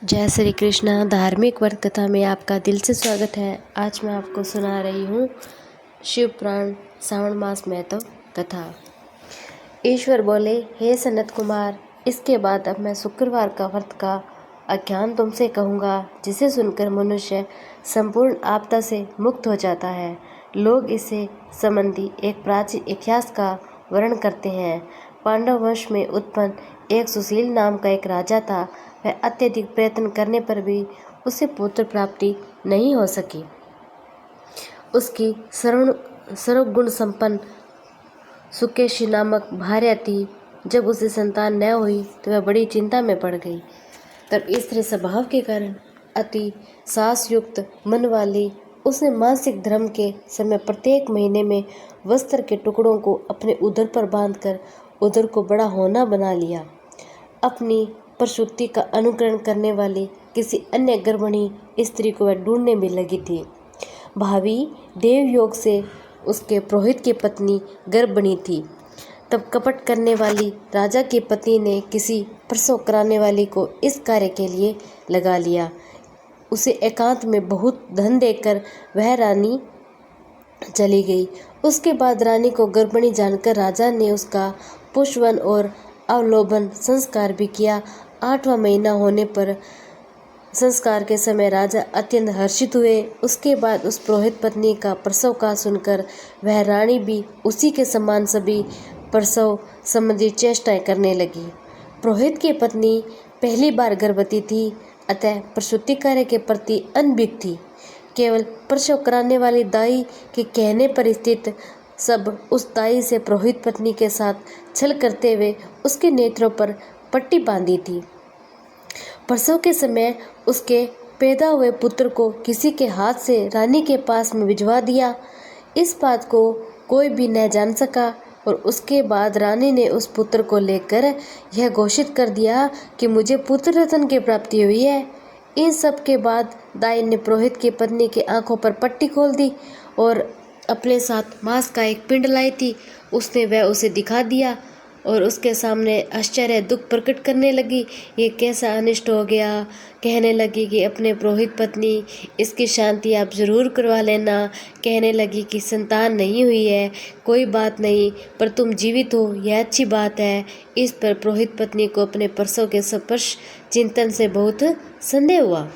जय श्री कृष्ण। धार्मिक व्रत कथा में आपका दिल से स्वागत है। आज मैं आपको सुना रही हूँ शिव पुराण श्रावण मास महत्व कथा। ईश्वर बोले, हे सनत कुमार, इसके बाद अब मैं शुक्रवार का व्रत का आख्यान तुमसे कहूँगा, जिसे सुनकर मनुष्य संपूर्ण आपदा से मुक्त हो जाता है। लोग इससे संबंधी एक प्राचीन इतिहास का वर्णन करते हैं। पांडव वंश में उत्पन्न एक सुशील नाम का एक राजा था। वह अत्यधिक प्रयत्न करने पर भी उसे पुत्र प्राप्ति नहीं हो सकी। उसकी सर्वगुण संपन्न सुकेशी नामक भार्या थी। जब उसे संतान न हुई तो वह बड़ी चिंता में पड़ गई। तब स्त्री स्वभाव के कारण अति साहसयुक्त मन वाली उसने मासिक धर्म के समय प्रत्येक महीने में वस्त्र के टुकड़ों को अपने उदर पर बांधकर उदर को बड़ा होना बना लिया। अपनी प्रसूति का अनुकरण करने वाली किसी अन्य गर्भिणी स्त्री को वह ढूंढने में लगी थी। भावी देवयोग से उसके पुरोहित की पत्नी गर्भिणी थी। तब कपट करने वाली राजा की पत्नी ने किसी प्रसव कराने वाली को इस कार्य के लिए लगा लिया। उसे एकांत में बहुत धन देकर वह रानी चली गई। उसके बाद रानी को गर्भिणी जानकर राजा ने उसका पुष्पवन और अवलोबन संस्कार भी किया। 8वां महीना होने पर संस्कार के समय राजा अत्यंत हर्षित हुए। उसके बाद उस पुरोहित पत्नी का प्रसव का सुनकर वह रानी भी उसी के समान सभी प्रसव संबंधी चेष्टाएं करने लगी। पुरोहित की पत्नी पहली बार गर्भवती थी, अतः प्रसूति कार्य के प्रति अनभिज्ञ थी। केवल प्रसव कराने वाली दाई के कहने पर स्थित सब उस दाई से पुरोहित पत्नी के साथ छल करते हुए उसके नेत्रों पर पट्टी बांधी थी। प्रसव के समय उसके पैदा हुए पुत्र को किसी के हाथ से रानी के पास में भिजवा दिया। इस बात को कोई भी न जान सका और उसके बाद रानी ने उस पुत्र को लेकर यह घोषित कर दिया कि मुझे पुत्र रत्न की प्राप्ति हुई है। इन सब के बाद दाई ने पुरोहित की पत्नी की आंखों पर पट्टी खोल दी और अपने साथ मांस का एक पिंड लाई थी। उसने वह उसे दिखा दिया और उसके सामने आश्चर्य दुख प्रकट करने लगी। ये कैसा अनिष्ट हो गया। कहने लगी कि अपने पुरोहित पत्नी, इसकी शांति आप जरूर करवा लेना। कहने लगी कि संतान नहीं हुई है, कोई बात नहीं, पर तुम जीवित हो, यह अच्छी बात है। इस पर पुरोहित पत्नी को अपने प्रसव के स्पर्श चिंतन से बहुत संदेह हुआ।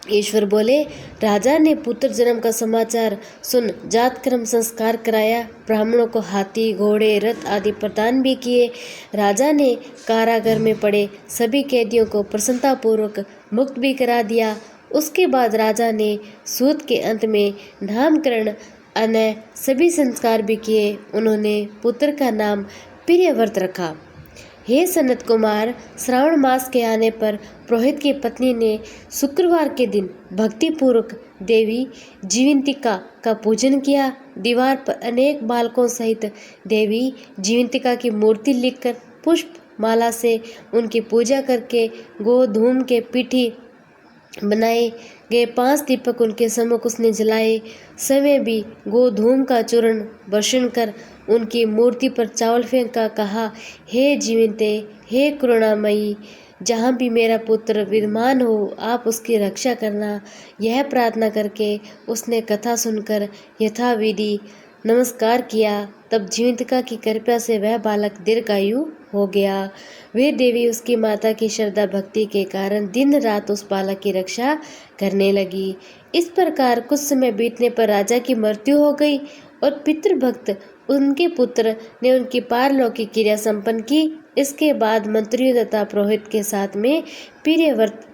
ईश्वर बोले, राजा ने पुत्र जन्म का समाचार सुन जातकर्म संस्कार कराया। ब्राह्मणों को हाथी, घोड़े, रथ आदि प्रदान भी किए। राजा ने कारागार में पड़े सभी कैदियों को प्रसन्नतापूर्वक मुक्त भी करा दिया। उसके बाद राजा ने सूत के अंत में नामकरण अन्य सभी संस्कार भी किए। उन्होंने पुत्र का नाम प्रियव्रत रखा। हे सनत कुमार, श्रावण मास के आने पर पुरोहित की पत्नी ने शुक्रवार के दिन भक्तिपूर्वक देवी जीवंतिका का पूजन किया। दीवार पर अनेक बालकों सहित देवी जीवंतिका की मूर्ति लिखकर पुष्प माला से उनकी पूजा करके गोधूम के पीठी बनाए गए 5 दीपक उनके सम्मुख उसने जलाए। समय भी गोधूम का चूर्ण वर्षण कर उनकी मूर्ति पर चावल फेंका। कहा, हे जीवंते, हे करुणामयी, जहाँ भी मेरा पुत्र विद्यमान हो आप उसकी रक्षा करना। यह प्रार्थना करके उसने कथा सुनकर यथाविधि नमस्कार किया। तब जीवंतिका की कृपा से वह बालक दीर्घायु हो गया। वे देवी उसकी माता की श्रद्धा भक्ति के कारण दिन रात उस बालक की रक्षा करने लगी। इस प्रकार कुछ समय बीतने पर राजा की मृत्यु हो गई और पितृभक्त उनके पुत्र ने उनकी पारलौकिक क्रिया संपन्न की। इसके बाद मंत्रियों तथा पुरोहित के साथ में प्रियव्रत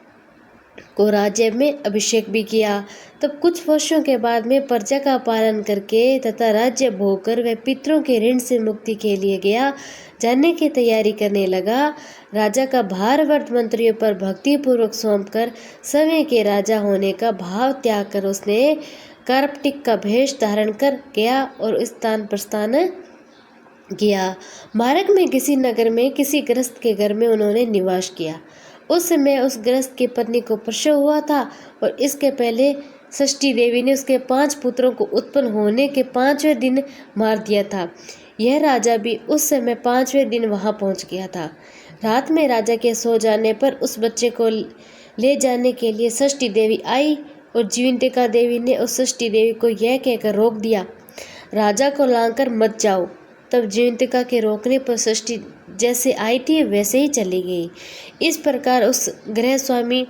को राज्य में अभिषेक भी किया। तब कुछ वर्षों के बाद में प्रजा का पालन करके तथा राज्य भोग कर वह पितरों के ऋण से मुक्ति के लिए गया जाने की तैयारी करने लगा। राजा का भार वर्त मंत्रियों पर भक्तिपूर्वक सौंप कर समय के राजा होने का भाव त्याग कर उसने कार्पटिक का भेष धारण कर गया और स्थान प्रस्थान किया। मार्ग में किसी नगर में किसी गृहस्थ के घर में उन्होंने निवास किया। उस समय उस गृहस्थ की पत्नी को प्रसव हुआ था और इसके पहले षष्ठी देवी ने उसके 5 पुत्रों को उत्पन्न होने के 5वें दिन मार दिया था। यह राजा भी उस समय 5वें दिन वहां पहुंच गया था। रात में राजा के सो जाने पर उस बच्चे को ले जाने के लिए षष्ठी देवी आई और जीवंतिका देवी ने उस षष्ठी देवी को यह कहकर रोक दिया, राजा को लांकर मत जाओ। तब जीवंतिका के रोकने पर षष्ठी जैसे आई थी वैसे ही चली गई। इस प्रकार उस गृह स्वामी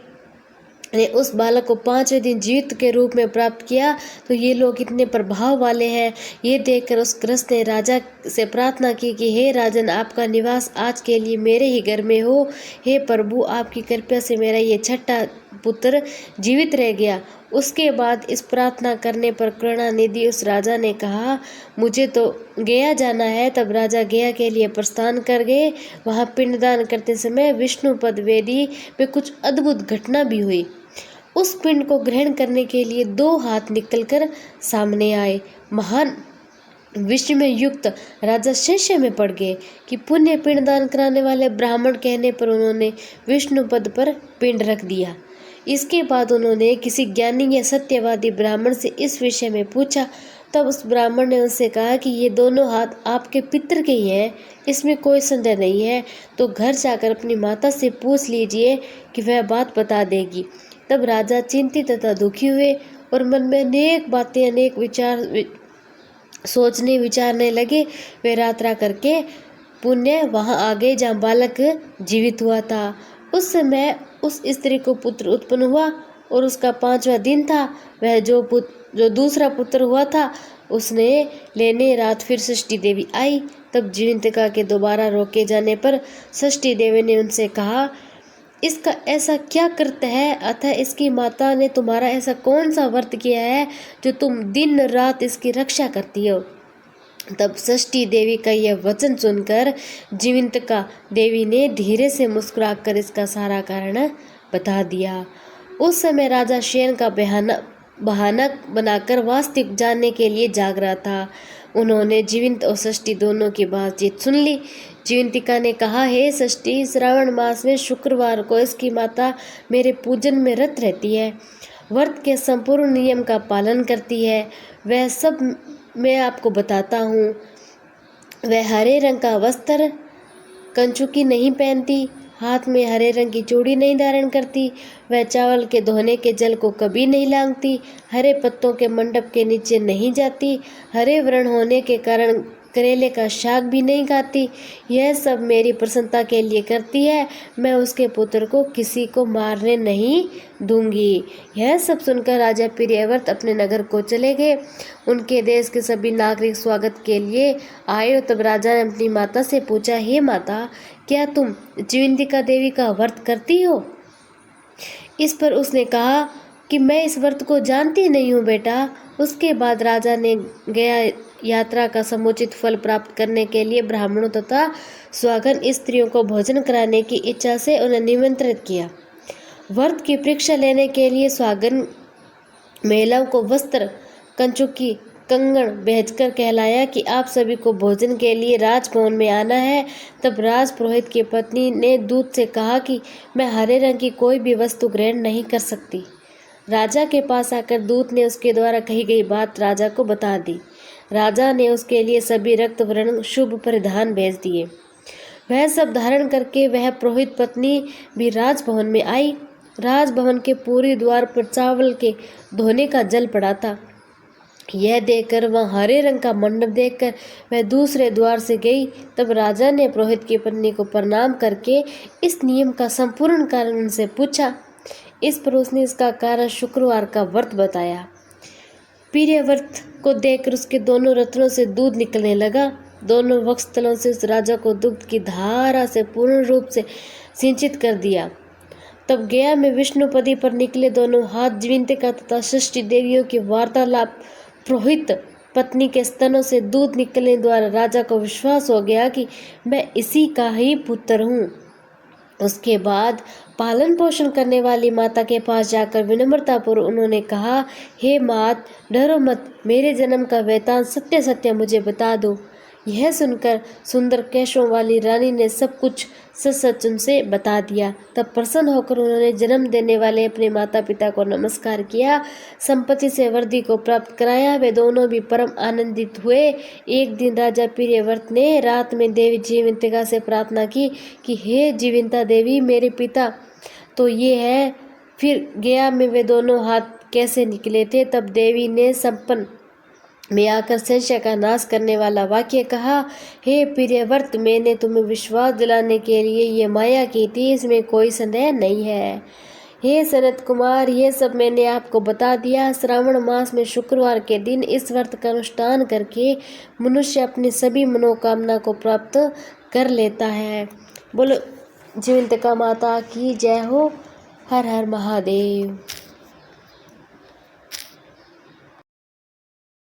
ने उस बालक को 5वें दिन जीवित के रूप में प्राप्त किया। तो ये लोग इतने प्रभाव वाले हैं। ये देखकर उस गृहस्थ ने राजा से प्रार्थना की कि हे राजन, आपका निवास आज के लिए मेरे ही घर में हो। हे प्रभु, आपकी कृपा से मेरा ये छठा पुत्र जीवित रह गया। उसके बाद इस प्रार्थना करने पर करुणानिधि उस राजा ने कहा, मुझे तो गया जाना है। तब राजा गया के लिए प्रस्थान कर गए। वहाँ पिंडदान करते समय विष्णुपद वेदी में कुछ अद्भुत घटना भी हुई। उस पिंड को ग्रहण करने के लिए 2 हाथ निकलकर सामने आए। महान विश्व में युक्त राजा शिष्य में पड़ गए कि पुण्य पिंडदान कराने वाले ब्राह्मण कहने पर उन्होंने विष्णुपद पर पिंड रख दिया। इसके बाद उन्होंने किसी ज्ञानी या सत्यवादी ब्राह्मण से इस विषय में पूछा। तब उस ब्राह्मण ने उनसे कहा कि ये दोनों हाथ आपके पितर के ही हैं, इसमें कोई संदेह नहीं है। तो घर जाकर अपनी माता से पूछ लीजिए कि वह बात बता देगी। तब राजा चिंतित तथा दुखी हुए और मन में अनेक बातें, अनेक सोचने विचारने लगे। वे यात्रा करके पुण्य वहाँ आ गए जहाँ बालक जीवित हुआ था। उस समय उस स्त्री को पुत्र उत्पन्न हुआ और उसका 5वां दिन था। वह जो दूसरा पुत्र हुआ था उसने लेने रात फिर षष्ठी देवी आई। तब जीवंतिका के दोबारा रोके जाने पर षष्ठी देवी ने उनसे कहा, इसका ऐसा क्या कृत्य है, अतः इसकी माता ने तुम्हारा ऐसा कौन सा व्रत किया है जो तुम दिन रात इसकी रक्षा करती हो। तब षष्ठी देवी का यह वचन सुनकर जीवंतिका देवी ने धीरे से मुस्कुराकर इसका सारा कारण बता दिया। उस समय राजा शयन का बहाना बनाकर वास्तविक जानने के लिए जाग रहा था। उन्होंने जीवंत और षष्ठी दोनों की बातचीत सुन ली। जीवंतिका ने कहा, हे षष्ठी, श्रावण मास में शुक्रवार को इसकी माता मेरे पूजन में रत रहती है, व्रत के संपूर्ण नियम का पालन करती है। वह सब मैं आपको बताता हूँ। वह हरे रंग का वस्त्र कंचुकी नहीं पहनती, हाथ में हरे रंग की चूड़ी नहीं धारण करती। वह चावल के धोने के जल को कभी नहीं लांघती, हरे पत्तों के मंडप के नीचे नहीं जाती, हरे व्रण होने के कारण करेले का शाक भी नहीं खाती। यह सब मेरी प्रसन्नता के लिए करती है। मैं उसके पुत्र को किसी को मारने नहीं दूंगी। यह सब सुनकर राजा प्रियव्रत अपने नगर को चले गए। उनके देश के सभी नागरिक स्वागत के लिए आए। तब राजा ने अपनी माता से पूछा, हे माता, क्या तुम जीवंतिका देवी का व्रत करती हो? इस पर उसने कहा कि मैं इस व्रत को जानती नहीं हूँ बेटा। उसके बाद राजा ने गया यात्रा का समुचित फल प्राप्त करने के लिए ब्राह्मणों तथा स्वागन स्त्रियों को भोजन कराने की इच्छा से उन्हें निमंत्रित किया। व्रत की परीक्षा लेने के लिए स्वागन महिलाओं को वस्त्र, कंचुकी, कंगन भेजकर कहलाया कि आप सभी को भोजन के लिए राजभवन में आना है। तब राजपुरोहित की पत्नी ने दूत से कहा कि मैं हरे रंग की कोई भी वस्तु ग्रहण नहीं कर सकती। राजा के पास आकर दूत ने उसके द्वारा कही गई बात राजा को बता दी। राजा ने उसके लिए सभी रक्त वर्ण शुभ परिधान भेज दिए। वह सब धारण करके वह पुरोहित पत्नी भी राजभवन में आई। राजभवन के पूरी द्वार पर चावल के धोने का जल पड़ा था। यह देखकर वह हरे रंग का मंडप देखकर वह दूसरे द्वार से गई। तब राजा ने पुरोहित की पत्नी को प्रणाम करके इस नियम का संपूर्ण कारण उनसे पूछा। इस पर उसने इसका कारण शुक्रवार का व्रत बताया। प्रिय व्रत को देखकर उसके दोनों रत्नों से दूध निकलने लगा। दोनों वक्षस्थलों से उस राजा को दुग्ध की धारा से पूर्ण रूप से सिंचित कर दिया। तब गया में विष्णुपदी पर निकले दोनों हाथ जीवंतिका तथा षष्ठी देवियों की वार्तालाप पुरोहित पत्नी के स्तनों से दूध निकलने द्वारा राजा को विश्वास हो गया कि मैं इसी का ही पुत्र हूँ। उसके बाद पालन पोषण करने वाली माता के पास जाकर विनम्रतापूर्वक उन्होंने कहा, हे मात, डरो मत, मेरे जन्म का वृतांत सत्य सत्य मुझे बता दो। यह सुनकर सुंदर केशों वाली रानी ने सब कुछ सच सच उनसे बता दिया। तब प्रसन्न होकर उन्होंने जन्म देने वाले अपने माता पिता को नमस्कार किया, संपत्ति से वृद्धि को प्राप्त कराया। वे दोनों भी परम आनंदित हुए। एक दिन राजा प्रियव्रत ने रात में देवी जीवंतिका से प्रार्थना की कि हे जीवंता देवी, मेरे पिता तो ये है फिर गया में वे दोनों हाथ कैसे निकले थे। तब देवी ने सपन में आकर संशय का नाश करने वाला वाक्य कहा, हे प्रियव्रत, मैंने तुम्हें विश्वास दिलाने के लिए ये माया की थी, इसमें कोई संदेह नहीं है। हे सनत कुमार, ये सब मैंने आपको बता दिया। श्रावण मास में शुक्रवार के दिन इस व्रत का अनुष्ठान करके मनुष्य अपनी सभी मनोकामना को प्राप्त कर लेता है। बोलो जीवंतिका माता की जय हो। हर हर महादेव।